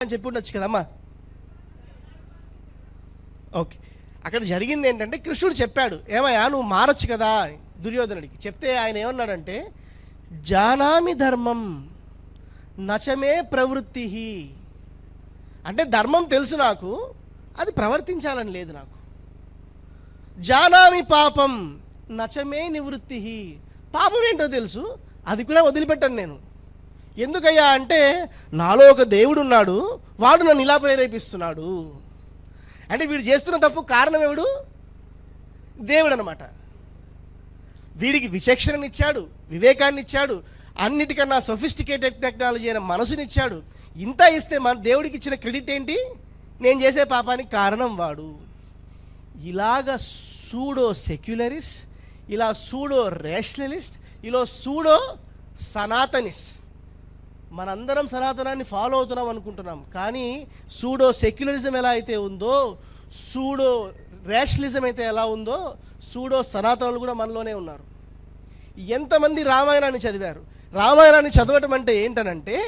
అని చెప్పి ఉండొచ్చు కదమ్మా. ఓకే, అక్కడ జరిగింది ఏంటంటే కృష్ణుడు చెప్పాడు, ఏమయ్యా నువ్వు మారచ్చు కదా దుర్యోధనుడికి. చెప్తే ఆయన ఏమన్నాడంటే, జానామి ధర్మం నచమే ప్రవృత్తి. అంటే ధర్మం తెలుసు నాకు, అది ప్రవర్తించాలని లేదు నాకు. జానామి పాపం నచమే నివృత్తి. పాపం ఏంటో తెలుసు, అది కూడా వదిలిపెట్టాను నేను. ఎందుకయ్యా అంటే, నాలో ఒక దేవుడు ఉన్నాడు, వాడు నన్ను ఇలా ప్రేరేపిస్తున్నాడు. అంటే వీడు చేస్తున్న తప్పు కారణం ఎవడు? దేవుడు అనమాట. వీడికి విచక్షణనిచ్చాడు, వివేకాన్ని ఇచ్చాడు, అన్నిటికన్నా సొఫిస్టికేటెడ్ టెక్నాలజీ అయిన మనసునిచ్చాడు. ఇంత ఇస్తే మన దేవుడికి ఇచ్చిన క్రెడిట్ ఏంటి? నేను చేసే పాపానికి కారణం వాడు. ఇలాగ సూడో సెక్యులరిస్ట్, ఇలా సూడో రేషనలిస్ట్, ఇలా సూడో సనాతనిస్ట్. మనందరం సనాతనాన్ని ఫాలో అవుతున్నాం అనుకుంటున్నాం, కానీ సూడో సెక్యులరిజం ఎలా అయితే ఉందో, సూడో రేషనలిజం అయితే ఎలా ఉందో, సూడో సనాతనులు కూడా మనలోనే ఉన్నారు. ఎంతమంది రామాయణాన్ని చదివారు? రామాయణాన్ని చదవటం అంటే ఏంటనంటే,